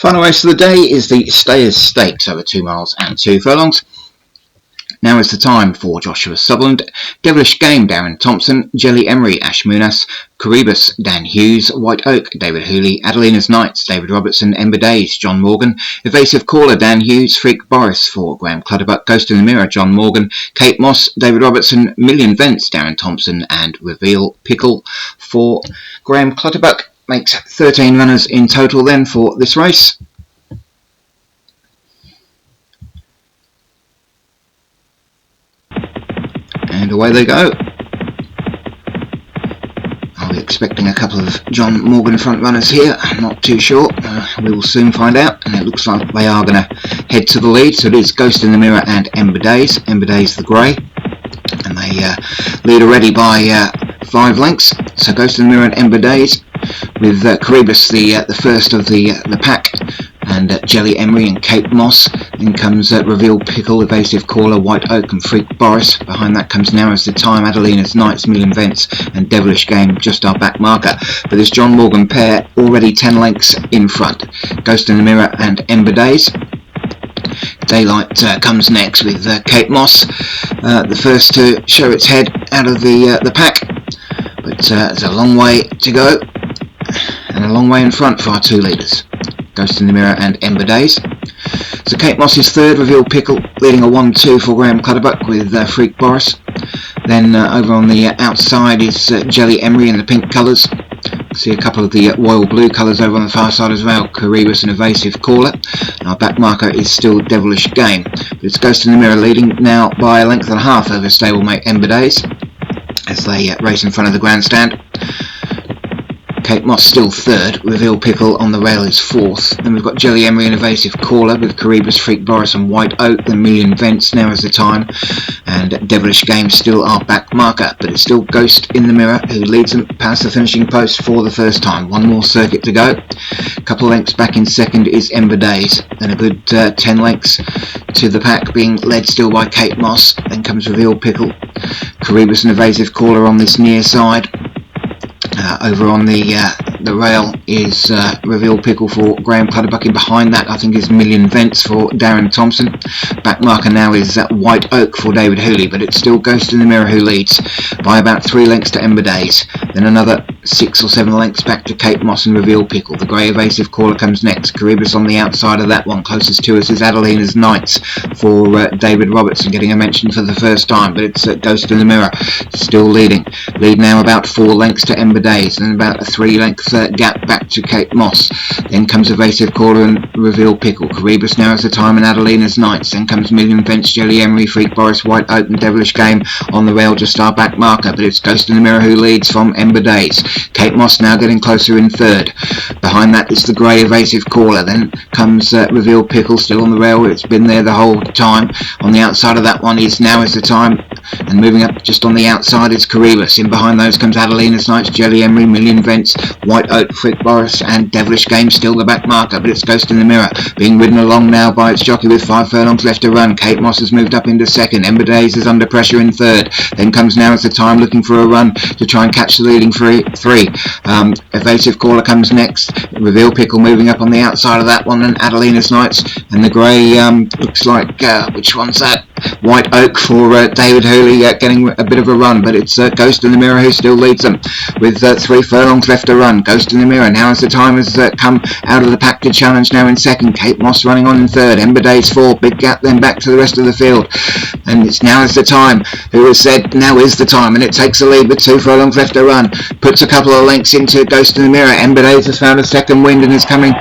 Final race of the day is the Stayers Stakes over 2 miles and 2 furlongs. Now is the time for Joshua Sutherland, Devilish Game, Darren Thompson, Jelly Emery, Ash Munas, Coribus, Dan Hughes, White Oak, David Hooley, Adelina's Knights, David Robertson, Ember Days, John Morgan, Evasive Caller, Dan Hughes, Freak Boris for Graham Clutterbuck, Ghost in the Mirror, John Morgan, Kate Moss, David Robertson, Million Vents, Darren Thompson, and Reveal Pickle for Graham Clutterbuck. Makes 13 runners in total then for this race. And away they go. Are we expecting a couple of John Morgan front runners here? I'm not too sure. We will soon find out. And it looks like they are going to head to the lead. So it is Ghost in the Mirror and Ember Days. Ember Days the grey. And they lead already by 5 lengths. So Ghost in the Mirror and Ember Days, with Coribus the first of the pack, and Jelly Emery and Kate Moss. Then comes Reveal Pickle, Evasive Caller, White Oak and Freak Boris. Behind that comes Now Is the Time, Adelina's Knights, Million Vents and Devilish Game, just our back marker. But this John Morgan pair already 10 lengths in front. Ghost in the Mirror and Ember Days. Daylight comes next with Kate Moss, the first to show its head out of the pack. But there's a long way to go, and a long way in front for our 2 leaders, Ghost in the Mirror and Ember Days. So Kate Moss is third, Reveal Pickle leading a 1-2 for Graham Clutterbuck with Freak Boris. Then over on the outside is Jelly Emery in the pink colours. See a couple of the royal blue colours over on the far side as well, Coribus and Evasive Caller. And our back marker is still Devilish Game. But it's Ghost in the Mirror leading now by a length and a half over stablemate Ember Days as they race in front of the grandstand. Kate Moss still third, Reveal Pickle on the rail is fourth. Then we've got Jelly Emery and Evasive Caller with Coribus, Freak Boris and White Oak, the Million Vents, Now Is the Time, and Devilish Game still our back marker. But it's still Ghost in the Mirror who leads them past the finishing post for the first time. One more circuit to go. A couple of lengths back in second is Ember Days. Then a good 10 lengths to the pack, being led still by Kate Moss. Then comes Reveal Pickle, Coribus and Evasive Caller on this near side. Over on the rail is Reveal Pickle for Graham Clutterbuck. Behind that I think is Million Vents for Darren Thompson. Back marker now is White Oak for David Hooley, but it's still Ghost in the Mirror who leads by about 3 lengths to Ember Days. Then another 6 or 7 lengths back to Kate Moss and Reveal Pickle. The grey Evasive Caller comes next. Coribus on the outside of that one. Closest to us is Adelina's Knights for David Robertson, getting a mention for the first time, but it's Ghost in the Mirror still leading. Lead now about 4 lengths to Ember Days, and about a 3-length gap back to Kate Moss. Then comes Evasive Caller and Reveal Pickle. Coribus Now Is the Time and Adelina's Knights. Then comes Million Vents, Jelly Emery, Freak Boris, White Oak and Devilish Game on the rail, just our back marker. But it's Ghost in the Mirror who leads from Ember Days. Kate Moss now getting closer in third. Behind that is the grey Evasive Caller. Then comes Reveal Pickle still on the rail. It's been there the whole time. On the outside of that one is Now Is the Time. And moving up just on the outside is Coribus. In behind those comes Adelina's Knights, Jelly Emery, Million Vents, White Oak, Freak Boris and Devilish Game still the back marker, but it's Ghost in the Mirror being ridden along now by its jockey with 5 furlongs left to run. Kate Moss has moved up into second. Ember Days is under pressure in third. Then comes Now Is the Time looking for a run to try and catch the leading three. Evasive Caller comes next. Reveal Pickle moving up on the outside of that one, and Adelina's Knights and the grey looks like which one's that? White Oak for David Hooley getting a bit of a run, but it's Ghost in the Mirror who still leads them with 3 furlongs left to run. Ghost in the Mirror Now Is the Time has come out of the pack to challenge now in second. Kate Moss running on in third. Ember Days 4, big gap then back to the rest of the field, and it's Now Is the Time who has said now is the time, and it takes the lead with 2 furlongs left to run. Puts a couple of lengths into Ghost in the Mirror. Ember Days has found a second wind and is coming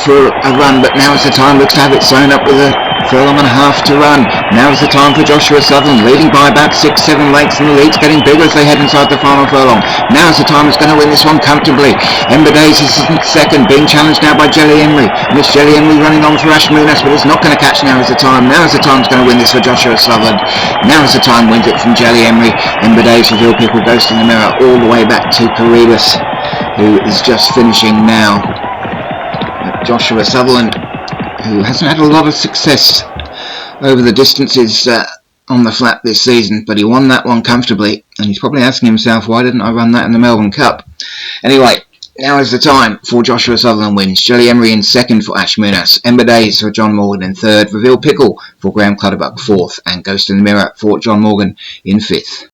for a run, but Now Is the Time looks to have it sewn up with a furlong and a half to run. Now is the time for Joshua Sutherland, leading by about 6-7 lengths, and the lead's getting bigger as they head inside the final furlong. Now is the time it's going to win this one comfortably. Ember Days is second, being challenged now by Jelly Emery, and it's Jelly Emery running on for Ash Munas, but it's not going to catch Now Is the Time. Now Is the Time's going to win this for Joshua Sutherland. Now Is the Time wins it from Jelly Emery. Ember Days, Reveal Pickle, Ghost in the Mirror, all the way back to Coribus, who is just finishing now. Joshua Sutherland, who hasn't had a lot of success over the distances on the flat this season, but he won that one comfortably, and he's probably asking himself, why didn't I run that in the Melbourne Cup? Anyway, Now is the time for Joshua Sutherland wins, Jelly Emery in second for Ash Munas, Ember Days for John Morgan in third, Reveal Pickle for Graham Clutterbuck fourth, and Ghost in the Mirror for John Morgan in fifth.